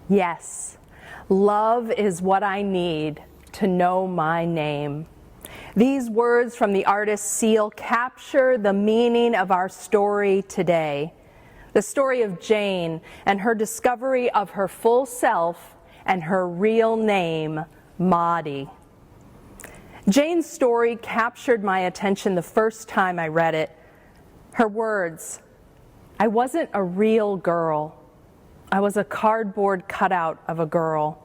Yes, love is what I need to know my name. These words from the artist's seal capture the meaning of our story today. The story of Jane and her discovery of her full self and her real name, Maudie. Jane's story captured my attention the first time I read it. Her words, "I wasn't a real girl. I was a cardboard cutout of a girl."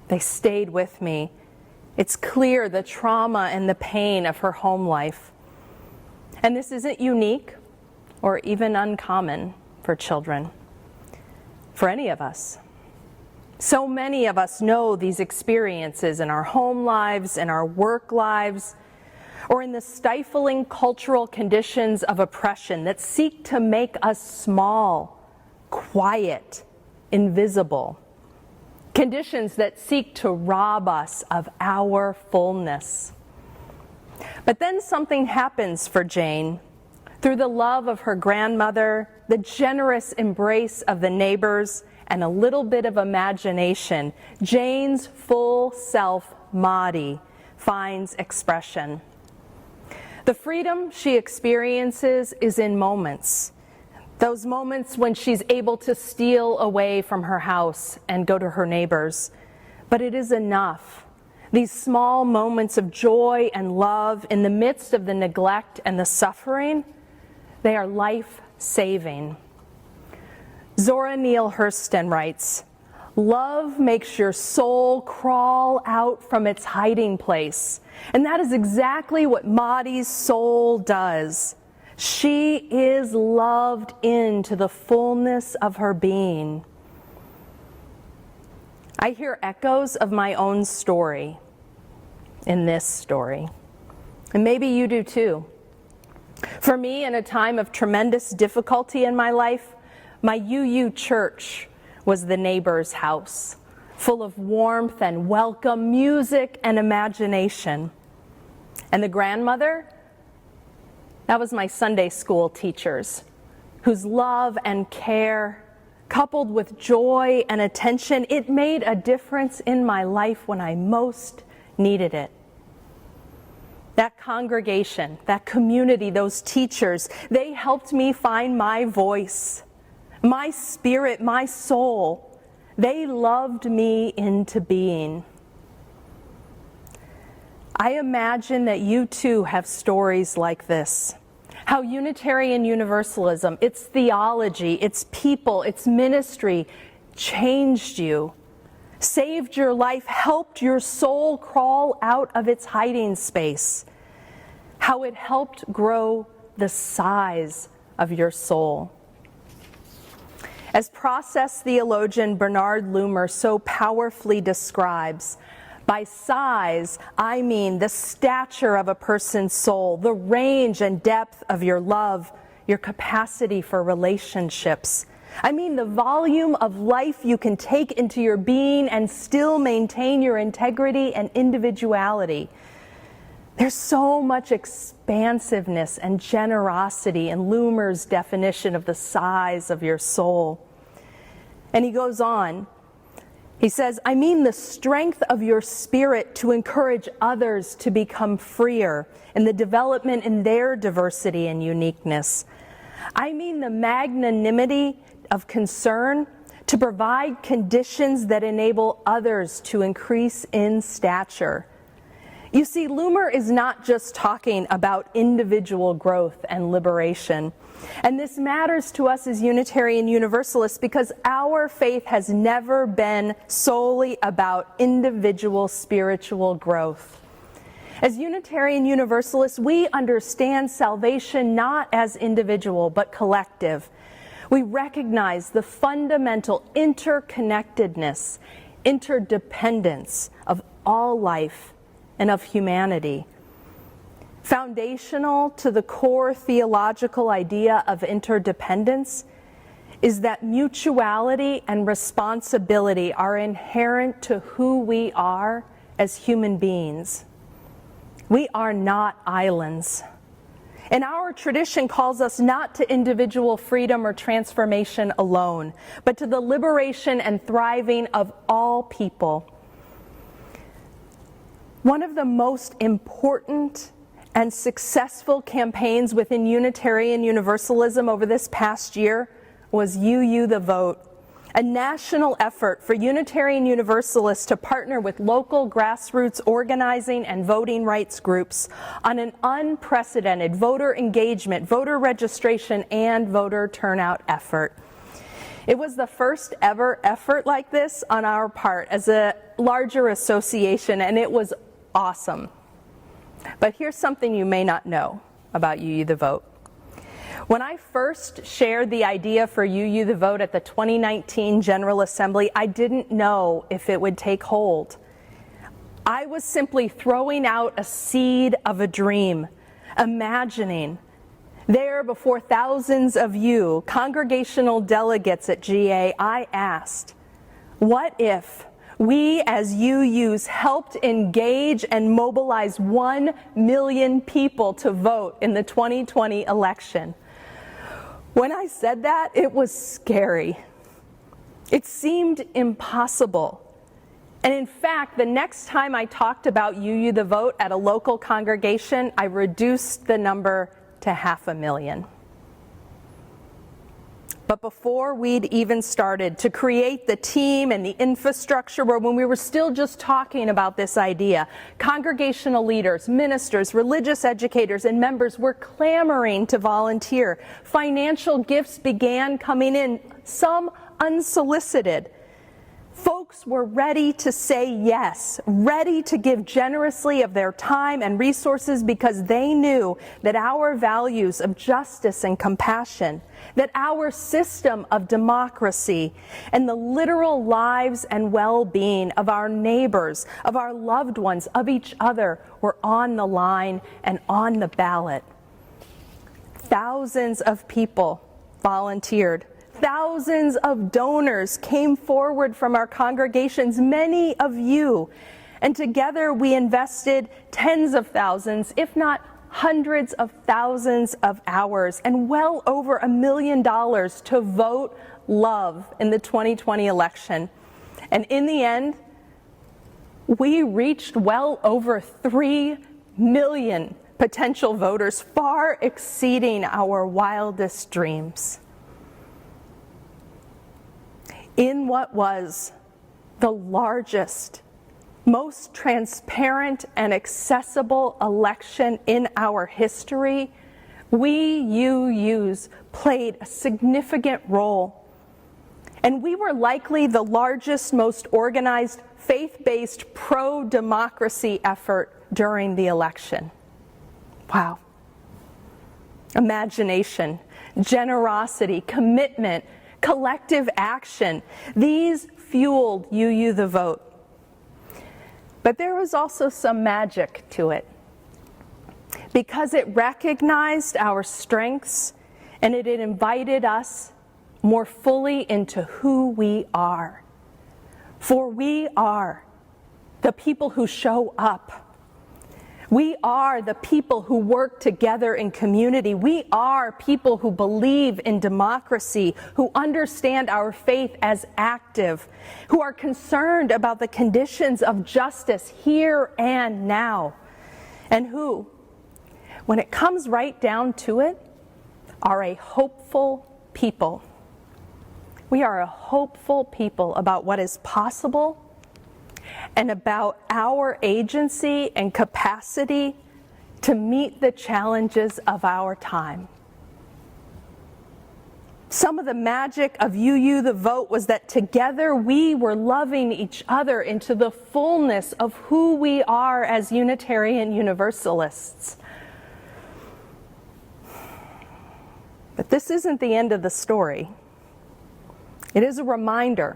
They stayed with me. It's clear the trauma and the pain of her home life. And this isn't unique or even uncommon for children, for any of us. So many of us know these experiences in our home lives, in our work lives, or in the stifling cultural conditions of oppression that seek to make us small, quiet, invisible. Conditions that seek to rob us of our fullness. But then something happens for Jane. Through the love of her grandmother, the generous embrace of the neighbors, and a little bit of imagination, Jane's full self, Maudie, finds expression. The freedom she experiences is in moments. Those moments when she's able to steal away from her house and go to her neighbors. But it is enough. These small moments of joy and love in the midst of the neglect and the suffering, they are life-saving. Zora Neale Hurston writes, "Love makes your soul crawl out from its hiding place." And that is exactly what Maudie's soul does. She is loved into the fullness of her being. I hear echoes of my own story in this story. And maybe you do too. For me, in a time of tremendous difficulty in my life, my UU church was the neighbor's house, full of warmth and welcome, music and imagination. And the grandmother, that was my Sunday school teachers, whose love and care, coupled with joy and attention, it made a difference in my life when I most needed it. That congregation, that community, those teachers, they helped me find my voice, my spirit, my soul. They loved me into being. I imagine that you too have stories like this. How Unitarian Universalism, its theology, its people, its ministry changed you, saved your life, helped your soul crawl out of its hiding space. How it helped grow the size of your soul. As process theologian Bernard Loomer so powerfully describes, by size, I mean the stature of a person's soul, the range and depth of your love, your capacity for relationships. I mean the volume of life you can take into your being and still maintain your integrity and individuality. There's so much expansiveness and generosity in Loomer's definition of the size of your soul. And he goes on, he says, I mean the strength of your spirit to encourage others to become freer in the development in their diversity and uniqueness. I mean the magnanimity of concern to provide conditions that enable others to increase in stature. You see, Loomer is not just talking about individual growth and liberation. And this matters to us as Unitarian Universalists because our faith has never been solely about individual spiritual growth. As Unitarian Universalists, we understand salvation not as individual but collective. We recognize the fundamental interconnectedness, interdependence of all life and of humanity. Foundational to the core theological idea of interdependence is that mutuality and responsibility are inherent to who we are as human beings. We are not islands. And our tradition calls us not to individual freedom or transformation alone, but to the liberation and thriving of all people. One of the most important and successful campaigns within Unitarian Universalism over this past year was UU the Vote, a national effort for Unitarian Universalists to partner with local grassroots organizing and voting rights groups on an unprecedented voter engagement, voter registration, and voter turnout effort. It was the first ever effort like this on our part as a larger association, and it was awesome. But here's something you may not know about UU the Vote. When I first shared the idea for UU the Vote at the 2019 General Assembly, I didn't know if it would take hold. I was simply throwing out a seed of a dream, imagining there before thousands of you, congregational delegates at GA, I asked, what if we as UUs helped engage and mobilize 1 million people to vote in the 2020 election? When I said that, it was scary. It seemed impossible. And in fact, the next time I talked about UU the Vote at a local congregation, I reduced the number to 500,000. But before we'd even started to create the team and the infrastructure, when we were still just talking about this idea, congregational leaders, ministers, religious educators, and members were clamoring to volunteer. Financial gifts began coming in, some unsolicited. Folks were ready to say yes, ready to give generously of their time and resources because they knew that our values of justice and compassion, that our system of democracy, and the literal lives and well-being of our neighbors, of our loved ones, of each other were on the line and on the ballot. Thousands of people volunteered. Thousands of donors came forward from our congregations, many of you, and together we invested tens of thousands, if not hundreds of thousands of hours, and well over $1 million to vote love in the 2020 election. And in the end, we reached well over 3 million potential voters, far exceeding our wildest dreams. In what was the largest, most transparent and accessible election in our history, we UUs played a significant role. And we were likely the largest, most organized, faith-based, pro-democracy effort during the election. Wow. Imagination, generosity, commitment, collective action. These fueled UU the Vote. But there was also some magic to it, because it recognized our strengths and it invited us more fully into who we are. For we are the people who show up. We are the people who work together in community. We are people who believe in democracy, who understand our faith as active, who are concerned about the conditions of justice here and now, and who, when it comes right down to it, are a hopeful people. We are a hopeful people about what is possible and about our agency and capacity to meet the challenges of our time. Some of the magic of UU the Vote was that together we were loving each other into the fullness of who we are as Unitarian Universalists. But this isn't the end of the story. It is a reminder.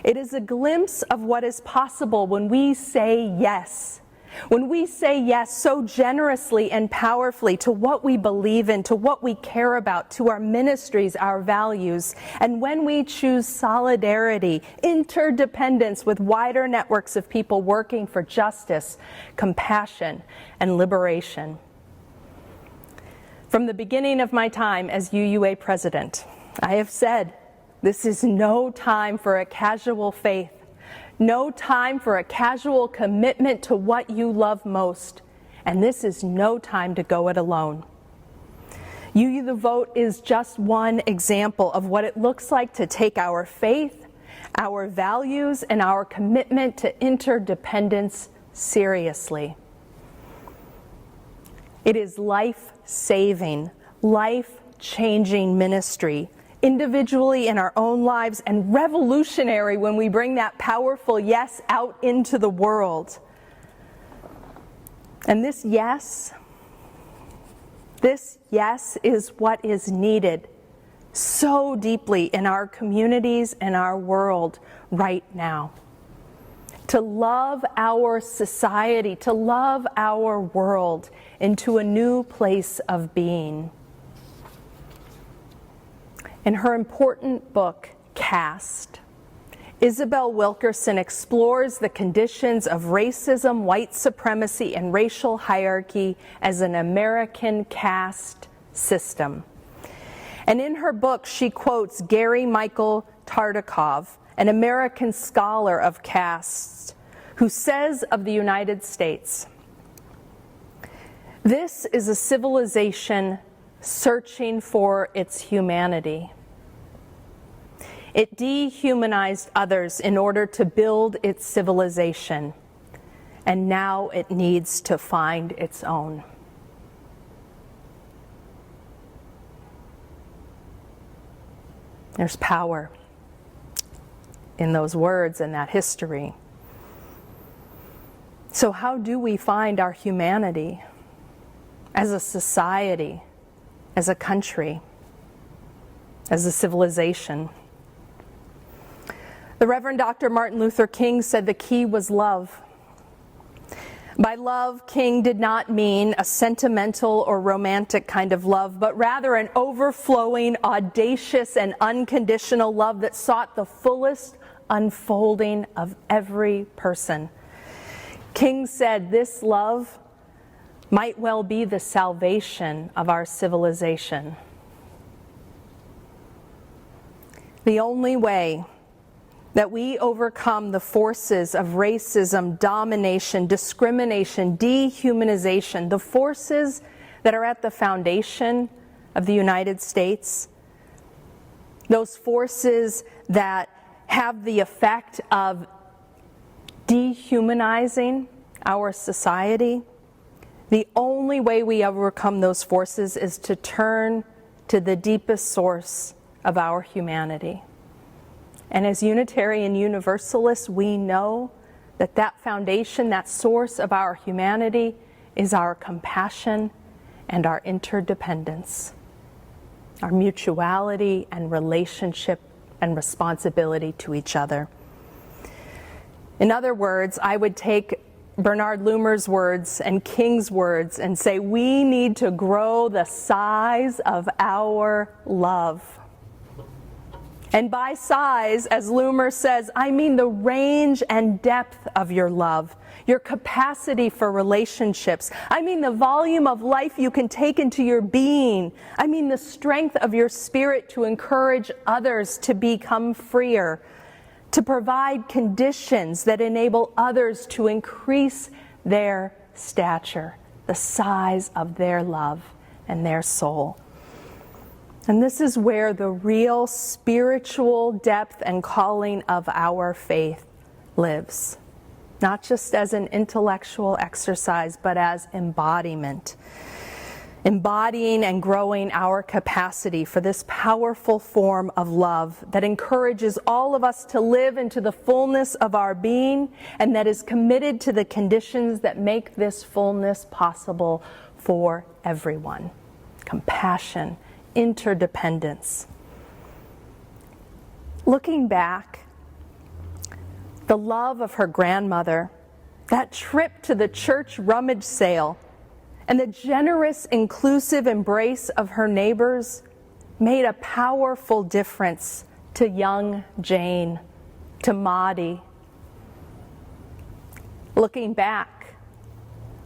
It is a glimpse of what is possible when we say yes. When we say yes so generously and powerfully to what we believe in, to what we care about, to our ministries, our values, and when we choose solidarity, interdependence with wider networks of people working for justice, compassion, and liberation. From the beginning of my time as UUA president, I have said, this is no time for a casual faith, no time for a casual commitment to what you love most, and this is no time to go it alone. UU the Vote is just one example of what it looks like to take our faith, our values, and our commitment to interdependence seriously. It is life-saving, life-changing ministry, individually in our own lives, and revolutionary when we bring that powerful yes out into the world. And this yes is what is needed so deeply in our communities and our world right now. To love our society, to love our world into a new place of being. In her important book, Caste, Isabel Wilkerson explores the conditions of racism, white supremacy, and racial hierarchy as an American caste system. And in her book, she quotes Gary Michael Tartikoff, an American scholar of castes, who says of the United States, "This is a civilization searching for its humanity. It dehumanized others in order to build its civilization, and now it needs to find its own." There's power in those words and that history. So how do we find our humanity as a society, as a country, as a civilization? The Reverend Dr. Martin Luther King said the key was love. By love, King did not mean a sentimental or romantic kind of love, but rather an overflowing, audacious, and unconditional love that sought the fullest unfolding of every person. King said this love might well be the salvation of our civilization. The only way that we overcome the forces of racism, domination, discrimination, dehumanization, the forces that are at the foundation of the United States, those forces that have the effect of dehumanizing our society, the only way we overcome those forces is to turn to the deepest source of our humanity. And as Unitarian Universalists, we know that that foundation, that source of our humanity, is our compassion and our interdependence, our mutuality and relationship and responsibility to each other. In other words, I would take Bernard Loomer's words and King's words and say we need to grow the size of our love. And by size, as Loomer says, I mean the range and depth of your love, your capacity for relationships. I mean the volume of life you can take into your being. I mean the strength of your spirit to encourage others to become freer, to provide conditions that enable others to increase their stature, the size of their love and their soul. And this is where the real spiritual depth and calling of our faith lives, not just as an intellectual exercise, but as embodiment. Embodying and growing our capacity for this powerful form of love that encourages all of us to live into the fullness of our being and that is committed to the conditions that make this fullness possible for everyone. Compassion, interdependence. Looking back, the love of her grandmother, that trip to the church rummage sale, and the generous, inclusive embrace of her neighbors made a powerful difference to young Jane, to Maudie. Looking back,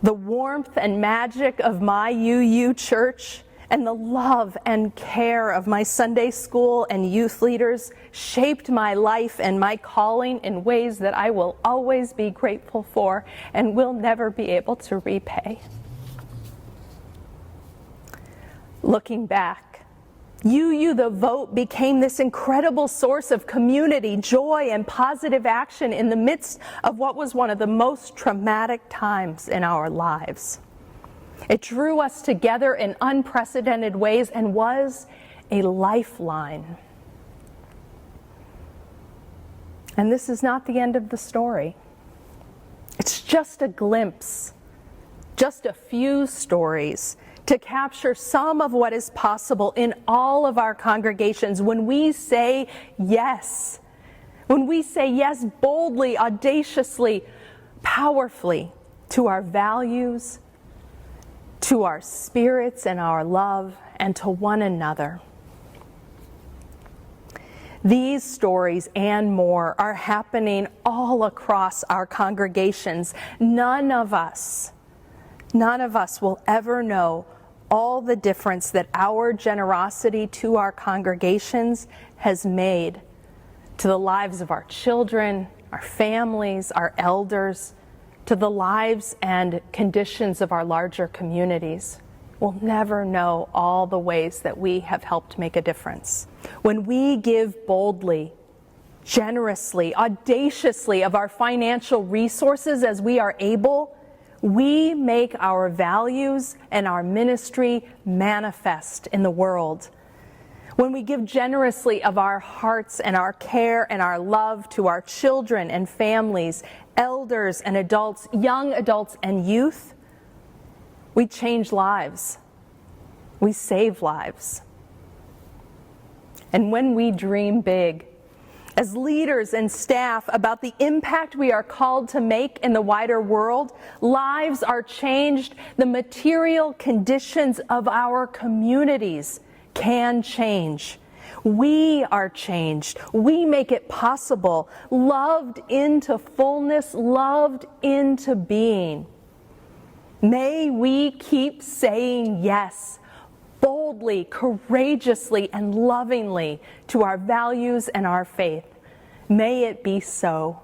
the warmth and magic of my UU church and the love and care of my Sunday school and youth leaders shaped my life and my calling in ways that I will always be grateful for and will never be able to repay. Looking back, UU the Vote became this incredible source of community, joy, and positive action in the midst of what was one of the most traumatic times in our lives. It drew us together in unprecedented ways and was a lifeline. And this is not the end of the story. It's just a glimpse, just a few stories to capture some of what is possible in all of our congregations when we say yes. When we say yes boldly, audaciously, powerfully to our values, to our spirits and our love, and to one another. These stories and more are happening all across our congregations. None of us will ever know all the difference that our generosity to our congregations has made to the lives of our children, our families, our elders, to the lives and conditions of our larger communities. We'll never know all the ways that we have helped make a difference. When we give boldly, generously, audaciously of our financial resources as we are able, we make our values and our ministry manifest in the world. When we give generously of our hearts and our care and our love to our children and families, elders and adults, young adults and youth, we change lives. We save lives. And when we dream big, as leaders and staff, about the impact we are called to make in the wider world, lives are changed. The material conditions of our communities can change. We are changed. We make it possible, loved into fullness, loved into being. May we keep saying yes, boldly, courageously, and lovingly to our values and our faith. May it be so.